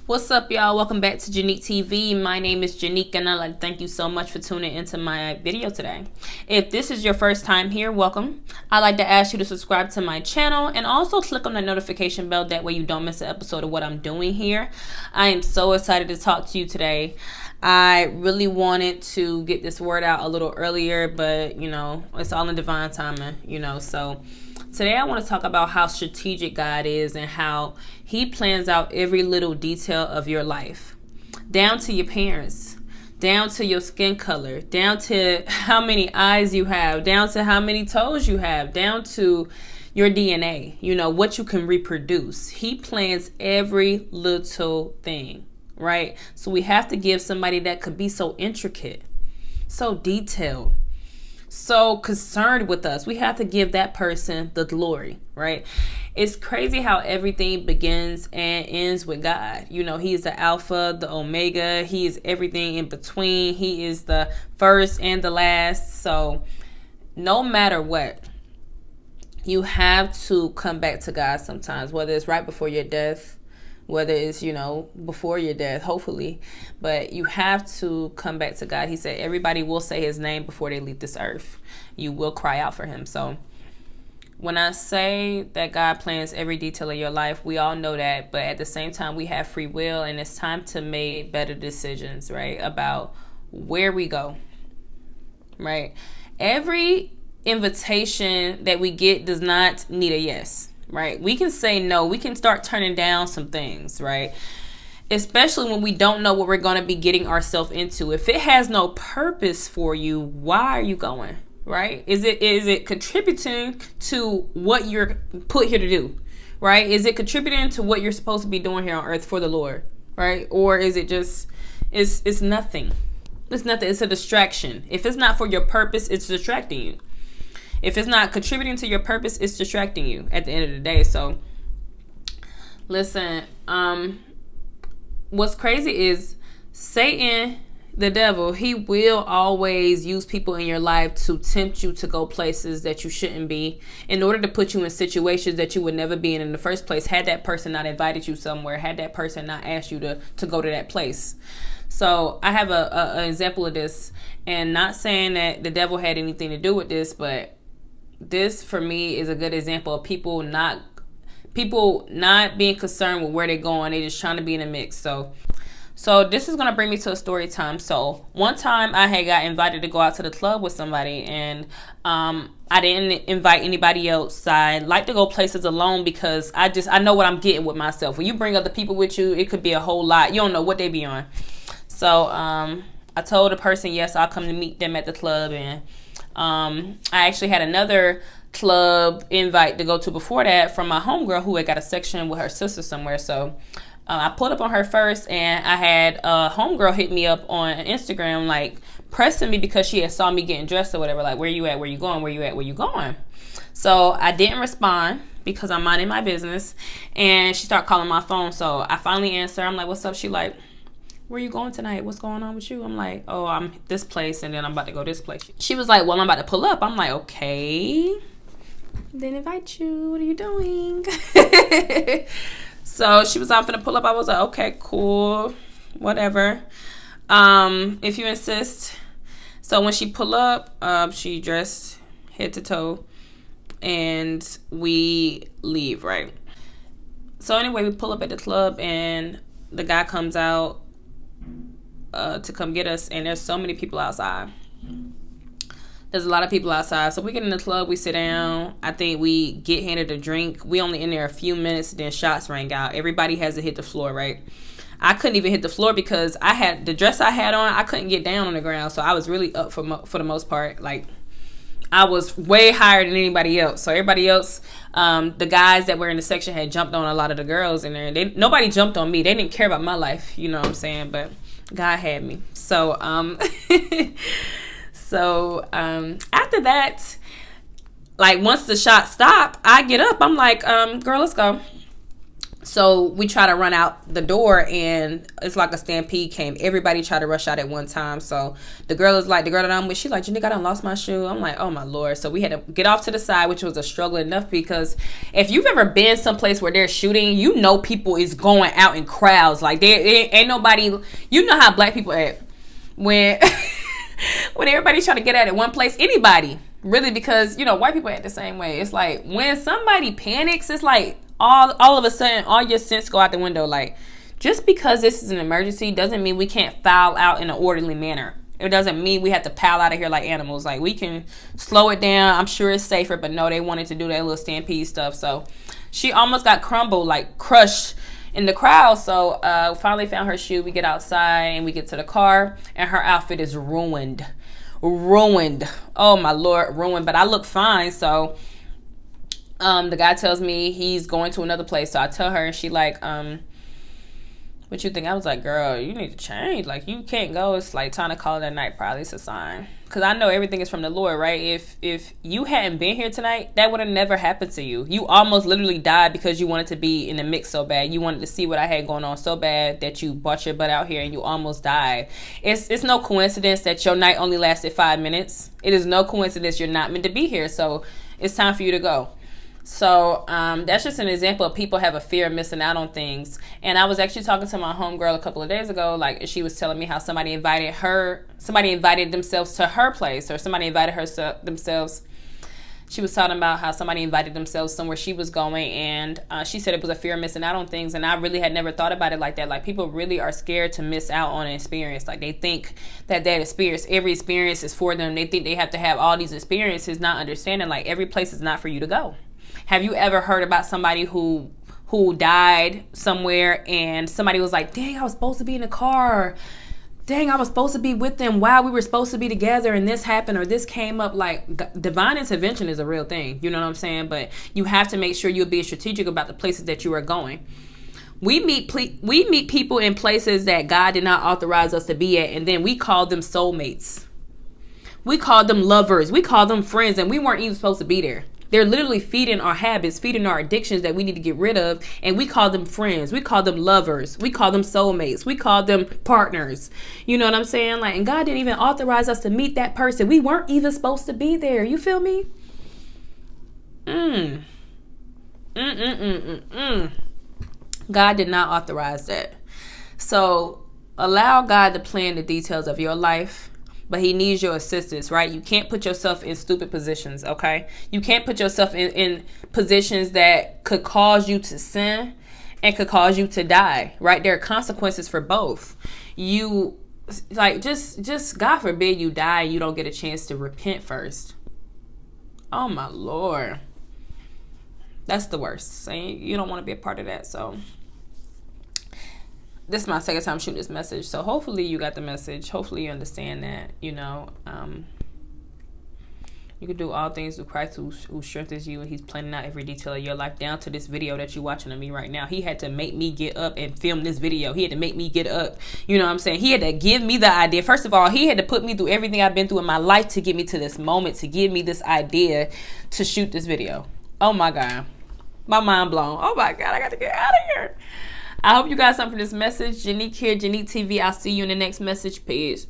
What's up, y'all? Welcome back to Janique TV. My name is Janique, and I'd like to thank you so much for tuning into my video today. If this is your first time here, welcome. I'd like to ask you to subscribe to my channel and also click on the notification bell. That way you don't miss an episode of what I'm doing here. I am so excited to talk to you today. I really wanted to get this word out a little earlier, but, it's all in divine timing, so... Today I want to talk about how strategic God is and how He plans out every little detail of your life. Down to your parents, down to your skin color, down to how many eyes you have, down to how many toes you have, down to your DNA, what you can reproduce. He plans every little thing, right? So we have to give somebody that could be so intricate, so detailed, so concerned with us. We have to give that person the glory, right? It's crazy how everything begins and ends with God. He is the Alpha, the Omega. He is everything in between. He is the first and the last. So no matter what, you have to come back to God sometimes, whether it's right before your death, whether it's, before your death, hopefully. But you have to come back to God. He said everybody will say His name before they leave this earth. You will cry out for Him. So when I say that God plans every detail of your life, we all know that. But at the same time, we have free will, and it's time to make better decisions, right, about where we go, right? Every invitation that we get does not need a yes. Right? We can say no. We can start turning down some things, right? Especially when we don't know what we're going to be getting ourselves into. If it has no purpose for you, why are you going? Right? Is it contributing to what you're put here to do? Right? Is it contributing to what you're supposed to be doing here on earth for the Lord? Right? Or is it just it's nothing? It's nothing. It's a distraction. If it's not for your purpose, it's distracting you. If it's not contributing to your purpose, it's distracting you at the end of the day. So, listen, what's crazy is Satan, the devil, he will always use people in your life to tempt you to go places that you shouldn't be in order to put you in situations that you would never be in the first place, had that person not invited you somewhere, had that person not asked you to go to that place. So I have an example of this, and not saying that the devil had anything to do with this, but this for me is a good example of people not being concerned with where they're going. They're just trying to be in the mix. So this is going to bring me to a story time. So one time I had got invited to go out to the club with somebody, and I didn't invite anybody else. I like to go places alone because I know what I'm getting with myself. When you bring other people with you, it could be a whole lot. You don't know what they be on. So I told the person, yes, I'll come to meet them at the club, and I actually had another club invite to go to before that from my homegirl who had got a section with her sister somewhere. So I pulled up on her first, and I had a homegirl hit me up on Instagram, like pressing me because she had saw me getting dressed or whatever, like, where you at, where you going, where you at, where you going. So I didn't respond because I'm minding my business, and she started calling my phone. So I finally answered. I'm like, what's up? She like, where you going tonight? What's going on with you? I'm like, oh, I'm this place, and then I'm about to go this place. She was like, well, I'm about to pull up. I'm like, okay. Didn't invite you. What are you doing? So she was off finna pull up. I was like, okay, cool. Whatever. If you insist. So when she pull up, she dressed head to toe, and we leave, right? So anyway, we pull up at the club, and the guy comes out to come get us, and there's so many people outside. There's a lot of people outside. So we get in the club, we sit down. I think we get handed a drink. We only in there a few minutes, then shots rang out. Everybody has to hit the floor, right? I couldn't even hit the floor because I had the dress I had on. I couldn't get down on the ground, so I was really up for the most part. Like, I was way higher than anybody else. So everybody else, the guys that were in the section had jumped on a lot of the girls in there. Nobody jumped on me. They didn't care about my life, you know what I'm saying? But God had me. So after that, like, once the shot stopped, I get up. I'm like, girl, let's go. So we try to run out the door, and it's like a stampede came. Everybody tried to rush out at one time. So the girl that I'm with, she's like, Janika, I done lost my shoe. I'm like, oh my Lord. So we had to get off to the side, which was a struggle enough, because if you've ever been someplace where they're shooting, you know people is going out in crowds. Like there ain't nobody, you know how black people act when when everybody's trying to get at it one place, anybody. Really, because, you know, white people act the same way. It's like when somebody panics, it's like all of a sudden all your sense go out the window. Like, just because this is an emergency doesn't mean we can't file out in an orderly manner. It doesn't mean we have to pile out of here like animals. Like, we can slow it down. I'm sure it's safer, but no, they wanted to do that little stampede stuff. So she almost got crushed in the crowd. So finally found her shoe. We get outside and we get to the car, and her outfit is ruined. Oh my Lord, ruined. But I look fine. So the guy tells me he's going to another place. So I tell her, and she like, what you think? I was like, girl, you need to change. Like, you can't go. It's like time to call it a night. Probably it's a sign. Because I know everything is from the Lord, right? If you hadn't been here tonight, that would have never happened to you. You almost literally died because you wanted to be in the mix so bad. You wanted to see what I had going on so bad that you brought your butt out here and you almost died. It's no coincidence that your night only lasted 5 minutes. It is no coincidence you're not meant to be here. So it's time for you to go. So that's just an example of people have a fear of missing out on things. And I was actually talking to my homegirl a couple of days ago. Like, she was telling me how somebody invited themselves to her place, or somebody invited themselves. She was talking about how somebody invited themselves somewhere she was going, and she said it was a fear of missing out on things. And I really had never thought about it like that. Like, people really are scared to miss out on an experience. Like, they think that every experience is for them. They think they have to have all these experiences, not understanding like every place is not for you to go. Have you ever heard about somebody who died somewhere, and somebody was like, dang, I was supposed to be in the car. Dang, I was supposed to be with them while we were supposed to be together, and this happened or this came up. Like, divine intervention is a real thing. You know what I'm saying? But you have to make sure you're being strategic about the places that you are going. We meet people in places that God did not authorize us to be at, and then we call them soulmates. We call them lovers. We call them friends, and we weren't even supposed to be there. They're literally feeding our habits, feeding our addictions that we need to get rid of. And we call them friends. We call them lovers. We call them soulmates. We call them partners. You know what I'm saying? Like, and God didn't even authorize us to meet that person. We weren't even supposed to be there. You feel me? God did not authorize that. So allow God to plan the details of your life. But he needs your assistance, right? You can't put yourself in stupid positions, okay? You can't put yourself in positions that could cause you to sin and could cause you to die, right? There are consequences for both. You, like, just God forbid you die and you don't get a chance to repent first. Oh, my Lord. That's the worst. So you don't want to be a part of that, so... This is my second time shooting this message, so hopefully you got the message. Hopefully you understand that, you know, you can do all things through Christ who strengthens you, and he's planning out every detail of your life, down to this video that you're watching of me right now. He had to make me get up and film this video. He had to make me get up. You know what I'm saying? He had to give me the idea. First of all, he had to put me through everything I've been through in my life to get me to this moment, to give me this idea to shoot this video. Oh my God. My mind blown. Oh my God, I got to get out of here. I hope you got something from this message. Janique here, Janique TV. I'll see you in the next message. Peace.